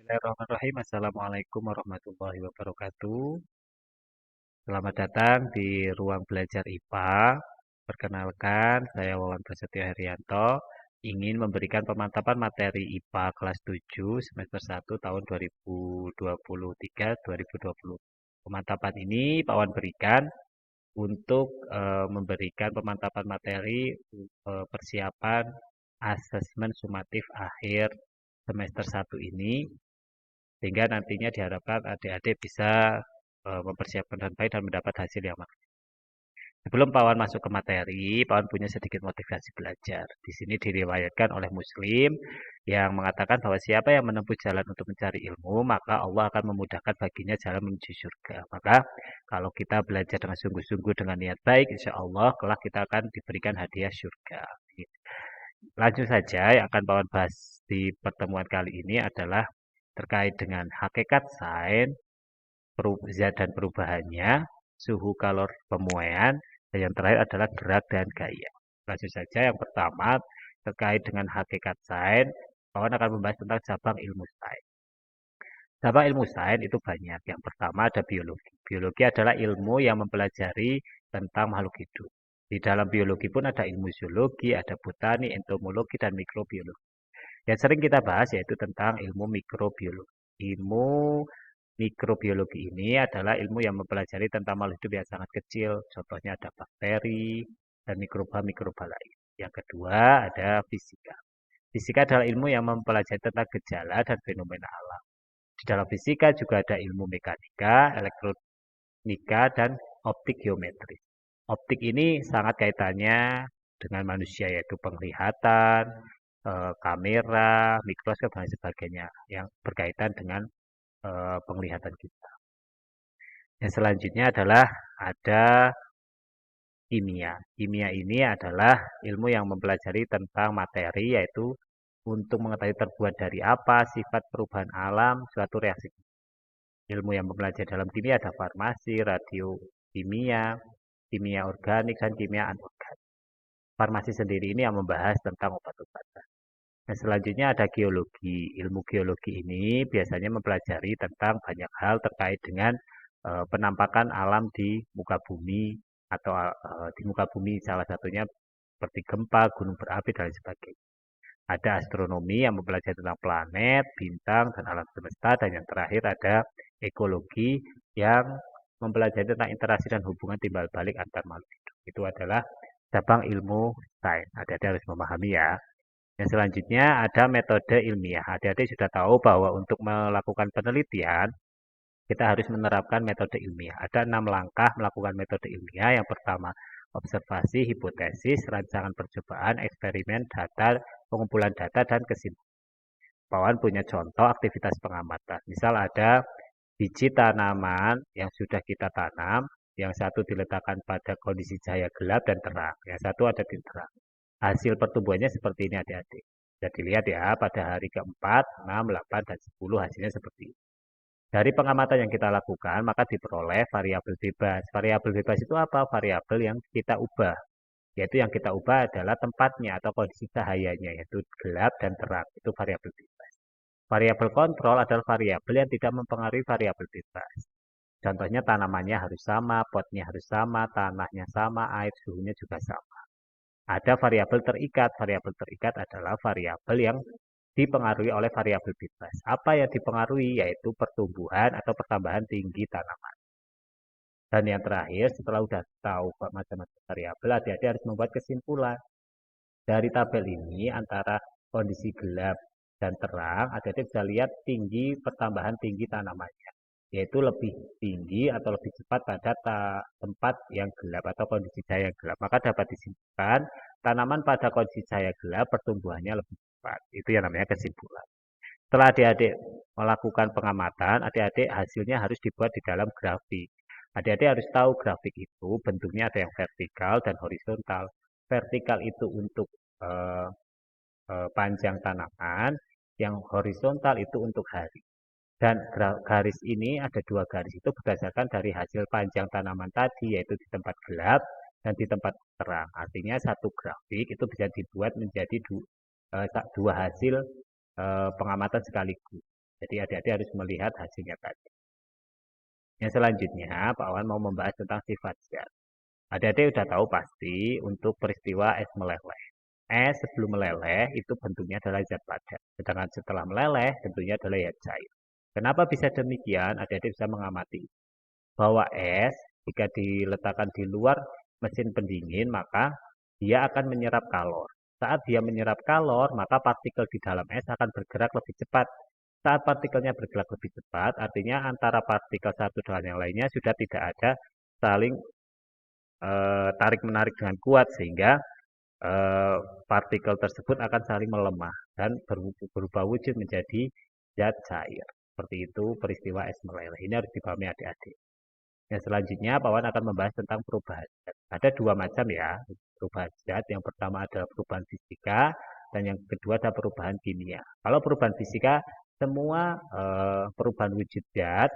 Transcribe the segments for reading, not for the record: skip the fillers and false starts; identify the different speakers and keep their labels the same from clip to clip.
Speaker 1: Bismillahirrahmanirrahim. Assalamualaikum warahmatullahi wabarakatuh. Selamat datang di ruang belajar IPA. Perkenalkan, saya Wawan Prasetyo Herianto. Ingin memberikan pemantapan materi IPA kelas 7 semester 1 tahun 2023-2020. Pemantapan ini Pak Wan berikan untuk memberikan pemantapan materi persiapan asesmen sumatif akhir semester 1 ini, sehingga nantinya diharapkan adik-adik bisa mempersiapkan dengan baik dan mendapat hasil yang maksimal. Sebelum Pak Wan masuk ke materi, Pak Wan punya sedikit motivasi belajar. Di sini diriwayatkan oleh Muslim yang mengatakan bahwa siapa yang menempuh jalan untuk mencari ilmu, maka Allah akan memudahkan baginya jalan menuju surga. Maka kalau kita belajar dengan sungguh-sungguh dengan niat baik, insya Allah kelak kita akan diberikan hadiah surga. Langsung saja yang akan Pak Wan bahas di pertemuan kali ini adalah terkait dengan hakikat sains, zat dan perubahannya, suhu kalor pemuaian, dan yang terakhir adalah gerak dan gaya. Langsung saja yang pertama terkait dengan hakikat sains, kawan akan membahas tentang cabang ilmu sains. Cabang ilmu sains itu banyak. Yang pertama ada biologi. Biologi adalah ilmu yang mempelajari tentang makhluk hidup. Di dalam biologi pun ada ilmu zoologi, ada botani, entomologi, dan mikrobiologi. Yang sering kita bahas yaitu tentang ilmu mikrobiologi. Ilmu mikrobiologi ini adalah ilmu yang mempelajari tentang makhluk hidup yang sangat kecil. Contohnya ada bakteri dan mikroba-mikroba lain. Yang kedua ada fisika. Fisika adalah ilmu yang mempelajari tentang gejala dan fenomena alam. Di dalam fisika juga ada ilmu mekanika, elektronika, dan optik geometri. Optik ini sangat kaitannya dengan manusia, yaitu penglihatan, kamera, mikroskop, dan sebagainya yang berkaitan dengan penglihatan kita. Yang selanjutnya adalah ada kimia. Kimia ini adalah ilmu yang mempelajari tentang materi, yaitu untuk mengetahui terbuat dari apa, sifat perubahan alam, suatu reaksi. Ilmu yang mempelajari dalam kimia ada farmasi, radiokimia, kimia organik, dan kimia anorganik. Farmasi sendiri ini yang membahas tentang obat-obatan. Nah, selanjutnya ada geologi. Ilmu geologi ini biasanya mempelajari tentang banyak hal terkait dengan penampakan alam di muka bumi atau di muka bumi, salah satunya seperti gempa, gunung berapi, dan lain sebagainya. Ada astronomi yang mempelajari tentang planet, bintang, dan alam semesta. Dan yang terakhir ada ekologi yang mempelajari tentang interaksi dan hubungan timbal balik antar makhluk hidup. Itu adalah cabang ilmu sains. Adik-adik harus memahami ya. Yang selanjutnya ada metode ilmiah. Adik-adik sudah tahu bahwa untuk melakukan penelitian, kita harus menerapkan metode ilmiah. Ada 6 langkah melakukan metode ilmiah. Yang pertama, observasi, hipotesis, rancangan percobaan, eksperimen, data, pengumpulan data, dan kesimpulan. Pawan punya contoh aktivitas pengamatan. Misal ada biji tanaman yang sudah kita tanam, yang satu diletakkan pada kondisi cahaya gelap dan terang, yang satu ada di terang. Hasil pertumbuhannya seperti ini adik-adik. Bisa dilihat ya, pada hari keempat, 6, 8, dan 10 hasilnya seperti ini. Dari pengamatan yang kita lakukan, maka diperoleh variabel bebas. Variabel bebas itu apa? Variabel yang kita ubah. Yaitu yang kita ubah adalah tempatnya atau kondisi cahayanya, yaitu gelap dan terang. Itu variabel bebas. Variabel kontrol adalah variabel yang tidak mempengaruhi variabel bebas. Contohnya tanamannya harus sama, potnya harus sama, tanahnya sama, air suhunya juga sama. Ada variabel terikat. Variabel terikat adalah variabel yang dipengaruhi oleh variabel bebas. Apa yang dipengaruhi? Yaitu pertumbuhan atau pertambahan tinggi tanaman. Dan yang terakhir, setelah sudah tahu macam-macam variabel, adik-adik harus membuat kesimpulan. Dari tabel ini, antara kondisi gelap dan terang, adik-adik bisa lihat tinggi pertambahan tinggi tanamannya. Yaitu lebih tinggi atau lebih cepat pada tempat yang gelap atau kondisi cahaya yang gelap. Maka dapat disimpulkan, tanaman pada kondisi cahaya gelap pertumbuhannya lebih cepat. Itu yang namanya kesimpulan. Setelah adik-adik melakukan pengamatan, adik-adik hasilnya harus dibuat di dalam grafik. Adik-adik harus tahu grafik itu bentuknya ada yang vertikal dan horizontal. Vertikal itu untuk panjang tanaman, yang horizontal itu untuk hari. Dan garis ini ada 2 garis itu berdasarkan dari hasil panjang tanaman tadi, yaitu di tempat gelap dan di tempat terang. Artinya satu grafik itu bisa dibuat menjadi 2 hasil pengamatan sekaligus. Jadi adik-adik harus melihat hasilnya tadi. Yang selanjutnya, Pak Wan mau membahas tentang sifat zat. Adik-adik udah tahu pasti untuk peristiwa es meleleh. Es sebelum meleleh itu bentuknya adalah zat padat. Sedangkan setelah meleleh bentuknya adalah zat cair. Kenapa bisa demikian? Adik-adik bisa mengamati bahwa es jika diletakkan di luar mesin pendingin maka dia akan menyerap kalor. Saat dia menyerap kalor, maka partikel di dalam es akan bergerak lebih cepat. Saat partikelnya bergerak lebih cepat, artinya antara partikel satu dengan yang lainnya sudah tidak ada saling tarik-menarik dengan kuat, sehingga partikel tersebut akan saling melemah dan berubah wujud menjadi zat cair. Seperti itu peristiwa es meleleh. Ini harus dipahami adik-adik. Yang selanjutnya, Pak Wan akan membahas tentang perubahan zat. Ada dua macam ya, perubahan zat. Yang pertama adalah perubahan fisika, dan yang kedua adalah perubahan kimia. Kalau perubahan fisika, semua perubahan wujud zat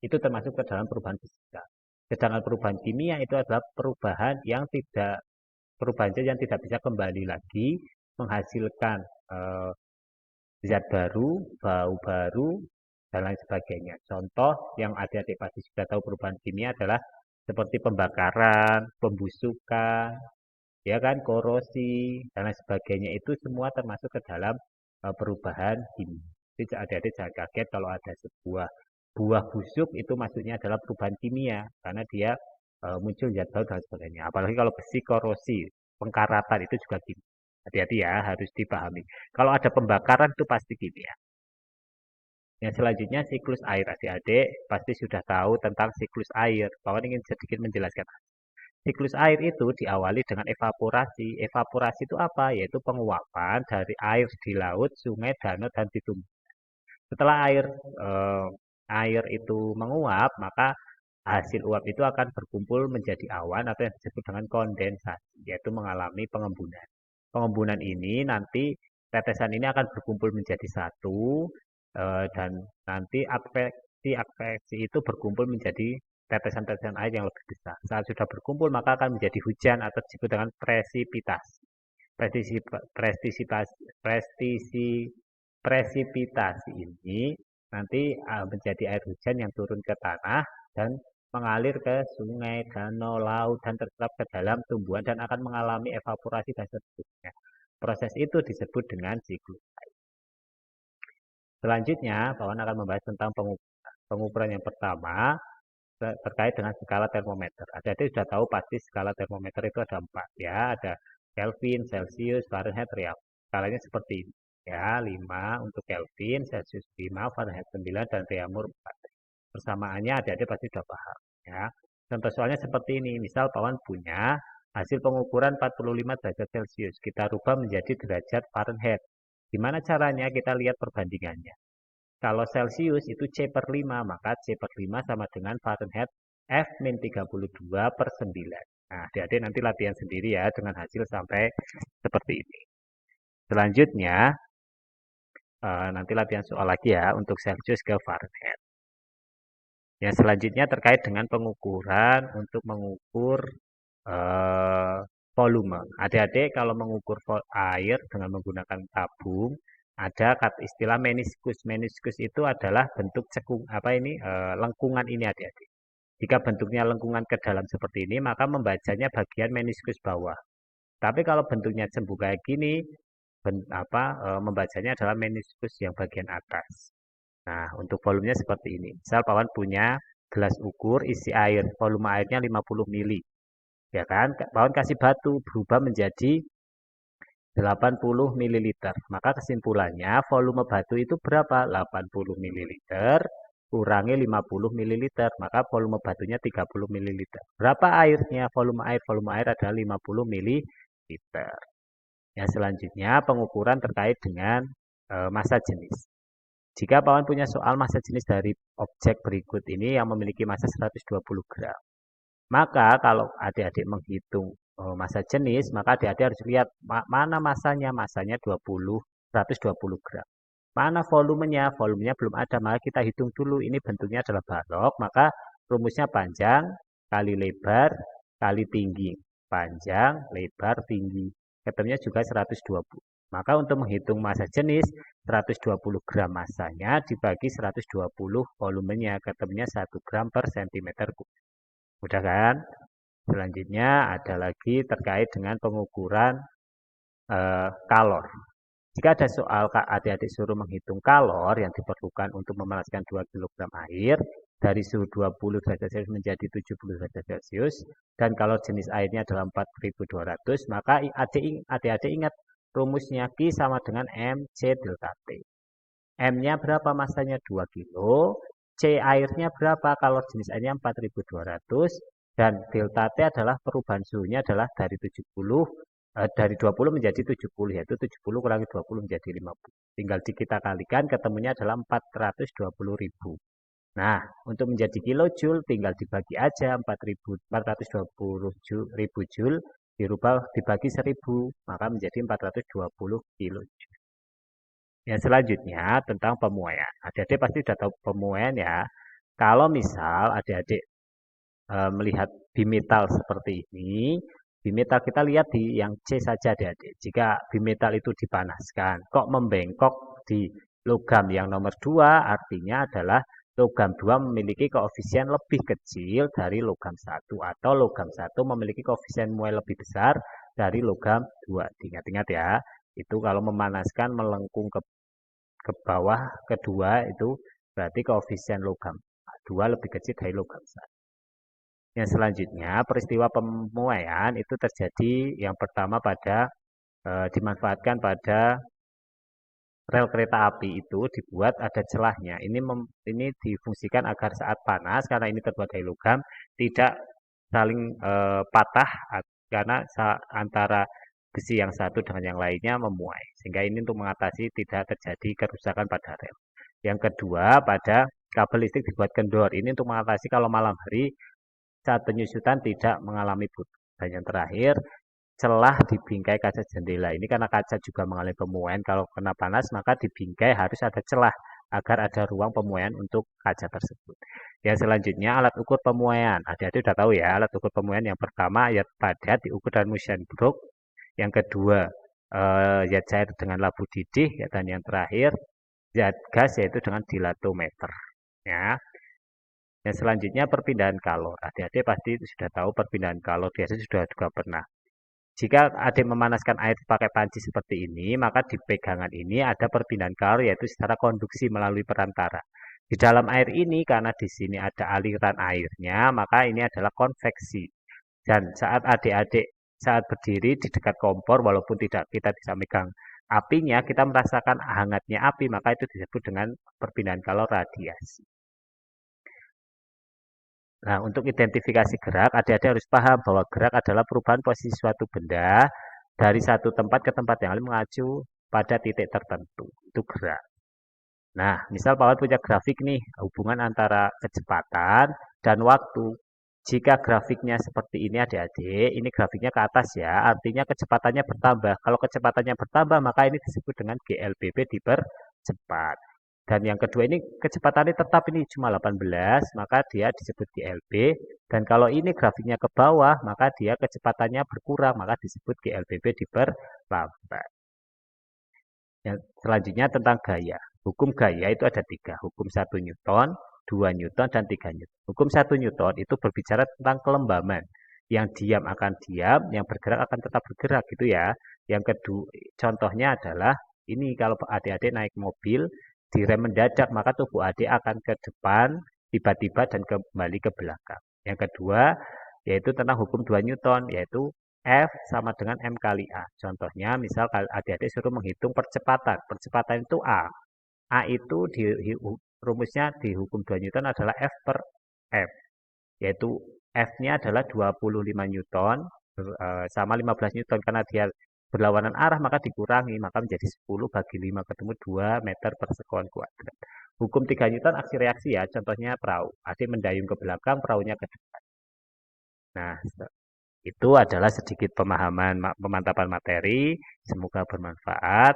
Speaker 1: itu termasuk ke dalam perubahan fisika. Sedangkan perubahan kimia itu adalah perubahan yang tidak bisa kembali lagi menghasilkan zat baru, bau baru, dan lain sebagainya. Contoh yang adik-adik pasti sudah tahu perubahan kimia adalah seperti pembakaran, pembusukan, ya kan, korosi, dan lain sebagainya. Itu semua termasuk ke dalam perubahan kimia. Jadi adik-adik jangan kaget kalau ada sebuah buah busuk itu maksudnya adalah perubahan kimia karena dia muncul zat baru dan sebagainya. Apalagi kalau besi korosi, pengkaratan itu juga kimia. Hati-hati ya, harus dipahami. Kalau ada pembakaran itu pasti kimia. Yang selanjutnya siklus air. Adik-adik pasti sudah tahu tentang siklus air. Kawan ingin sedikit menjelaskan. Siklus air itu diawali dengan evaporasi. Evaporasi itu apa? Yaitu penguapan dari air di laut, sungai, danau, dan di tumbuhan. Setelah air itu menguap, maka hasil uap itu akan berkumpul menjadi awan atau yang disebut dengan kondensasi, yaitu mengalami pengembunan. Pengembunan ini nanti tetesan ini akan berkumpul menjadi satu, dan nanti adveksi itu berkumpul menjadi tetesan-tetesan air yang lebih besar. Saat sudah berkumpul maka akan menjadi hujan atau disebut dengan presipitasi. Presipitasi ini nanti menjadi air hujan yang turun ke tanah dan mengalir ke sungai, danau, laut, dan terserap ke dalam tumbuhan dan akan mengalami evaporasi dan seterusnya. Proses itu disebut dengan siklus air. Selanjutnya, kawan akan membahas tentang pengukuran. Pengukuran yang pertama terkait dengan skala termometer. Adik-adik sudah tahu pasti skala termometer itu ada 4 ya, ada Kelvin, Celcius, Fahrenheit, Real. Skalanya seperti ini ya, 5 untuk Kelvin, Celcius 5, Fahrenheit 9, dan Reaumur 4. Persamaannya adik-adik pasti sudah paham ya. Contoh soalnya seperti ini, misal Pawan punya hasil pengukuran 45 derajat Celcius, kita rubah menjadi derajat Fahrenheit. Gimana caranya? Kita lihat perbandingannya. Kalau Celcius itu C per 5, maka C per 5 sama dengan Fahrenheit F-32 per 9. Nah, adik-adik nanti latihan sendiri ya dengan hasil sampai seperti ini. Selanjutnya, nanti latihan soal lagi ya untuk Celcius ke Fahrenheit. Yang selanjutnya terkait dengan pengukuran untuk mengukur volume. Adik-adik kalau mengukur air dengan menggunakan tabung, ada istilah meniskus. Meniskus itu adalah bentuk cekung lengkungan ini adik-adik. Jika bentuknya lengkungan ke dalam seperti ini, maka membacanya bagian meniskus bawah. Tapi kalau bentuknya cembung kayak gini, membacanya adalah meniskus yang bagian atas. Nah, untuk volumenya seperti ini. Misal Pawan punya gelas ukur isi air, volume airnya 50 mili. Ya kan? Pawan kasih batu berubah menjadi 80 ml. Maka kesimpulannya volume batu itu berapa? 80 ml kurangi 50 ml. Maka volume batunya 30 ml. Berapa airnya? Volume air adalah 50 ml. Yang selanjutnya pengukuran terkait dengan massa jenis. Jika Pawan punya soal massa jenis dari objek berikut ini yang memiliki massa 120 gram. Maka kalau adik-adik menghitung massa jenis, maka adik-adik harus lihat mana massanya. Massanya 120 gram. Mana volumenya? Volumenya belum ada, maka kita hitung dulu. Ini bentuknya adalah balok, maka rumusnya panjang kali lebar kali tinggi. Panjang, lebar, tinggi. Ketemunya juga 120. Maka untuk menghitung massa jenis, 120 gram massanya dibagi 120 volumenya, ketemunya 1 gram per cm kubik. Mudah kan? Selanjutnya ada lagi terkait dengan pengukuran kalor. Jika ada soal adik-adik suruh menghitung kalor yang diperlukan untuk memanaskan 2 kg air dari suhu 20 derajat Celcius menjadi 70 derajat Celcius, dan kalor jenis airnya adalah 4200, maka adik-adik ingat rumusnya Q sama dengan MC delta T. M-nya berapa, massanya 2 kilo, C airnya berapa, kalor jenis airnya 4200, dan delta T adalah perubahan suhunya adalah dari 20 menjadi 70, yaitu 70 kurangi 20 menjadi 50. Tinggal kita kalikan, ketemunya adalah 420.000. Nah, untuk menjadi kilojoule tinggal dibagi aja 420.000 joule dirubah dibagi 1000, maka menjadi 420 kilojoule. Yang selanjutnya tentang pemuaian. Adik-adik pasti sudah tahu pemuaian ya. Kalau misal adik-adik melihat bimetal seperti ini, bimetal kita lihat di yang C saja adik-adik. Jika bimetal itu dipanaskan, kok membengkok di logam yang nomor 2, artinya adalah logam 2 memiliki koefisien lebih kecil dari logam 1, atau logam 1 memiliki koefisien muai lebih besar dari logam 2. Ingat-ingat ya, itu kalau memanaskan melengkung ke bawah kedua itu berarti koefisien logam 2 lebih kecil dari logam 1. Yang selanjutnya, peristiwa pemuaian itu terjadi yang pertama pada dimanfaatkan pada rel kereta api itu dibuat ada celahnya. Ini difungsikan agar saat panas, karena ini terbuat dari logam, tidak saling patah karena antara besi yang satu dengan yang lainnya memuai. Sehingga ini untuk mengatasi tidak terjadi kerusakan pada rel. Yang kedua, pada kabel listrik dibuat kendor. Ini untuk mengatasi kalau malam hari saat penyusutan tidak mengalami putus. Dan yang terakhir, celah di bingkai kaca jendela. Ini karena kaca juga mengalami pemuaian. Kalau kena panas, maka di bingkai harus ada celah agar ada ruang pemuaian untuk kaca tersebut. Yang selanjutnya, alat ukur pemuaian. Adik-adik sudah tahu ya, alat ukur pemuaian yang pertama zat padat diukur dengan Muisenbroek. Yang kedua, zat cair dengan labu didih. Dan yang terakhir, zat gas yaitu dengan dilatometer. Ya. Yang selanjutnya perpindahan kalor. Adik-adik pasti sudah tahu perpindahan kalor, biasanya sudah juga pernah. Jika adik memanaskan air pakai panci seperti ini, maka di pegangan ini ada perpindahan kalor yaitu secara konduksi melalui perantara. Di dalam air ini karena di sini ada aliran airnya, maka ini adalah konveksi. Dan saat adik-adik saat berdiri di dekat kompor, walaupun tidak kita bisa megang apinya, kita merasakan hangatnya api, maka itu disebut dengan perpindahan kalor radiasi. Nah, untuk identifikasi gerak, adik-adik harus paham bahwa gerak adalah perubahan posisi suatu benda dari satu tempat ke tempat yang lain mengacu pada titik tertentu. Itu gerak. Nah, misal Pak Wan punya grafik nih, hubungan antara kecepatan dan waktu. Jika grafiknya seperti ini adik-adik, ini grafiknya ke atas ya, artinya kecepatannya bertambah. Kalau kecepatannya bertambah, maka ini disebut dengan GLBB dipercepat. Dan yang kedua ini kecepatannya tetap ini cuma 18, maka dia disebut GLB. Dan kalau ini grafiknya ke bawah, maka dia kecepatannya berkurang, maka disebut GLBB diperlambat. Yang selanjutnya tentang gaya. Hukum gaya itu ada 3. Hukum 1 Newton, 2 Newton, dan 3 Newton. Hukum 1 Newton itu berbicara tentang kelembaman. Yang diam akan diam, yang bergerak akan tetap bergerak gitu ya. Yang kedua, contohnya adalah ini kalau adik-adik naik mobil, direm mendadak, maka tubuh adik akan ke depan, tiba-tiba dan kembali ke belakang. Yang kedua, yaitu tentang hukum 2 Newton, yaitu F sama dengan M kali A. Contohnya, misal adik-adik suruh menghitung percepatan. Percepatan itu A. A itu rumusnya di hukum 2 Newton adalah F per M. Yaitu F-nya adalah 25 Newton sama 15 Newton. Karena dia berlawanan arah maka dikurangi, maka menjadi 10 bagi 5 ketemu 2 meter per sekon kuadrat. Hukum 3 Newton aksi reaksi ya, contohnya perahu. Adik mendayung ke belakang, perahunya ke depan. Nah, itu adalah sedikit pemahaman pemantapan materi. Semoga bermanfaat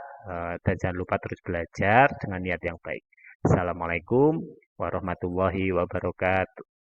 Speaker 1: dan jangan lupa terus belajar dengan niat yang baik. Assalamualaikum warahmatullahi wabarakatuh.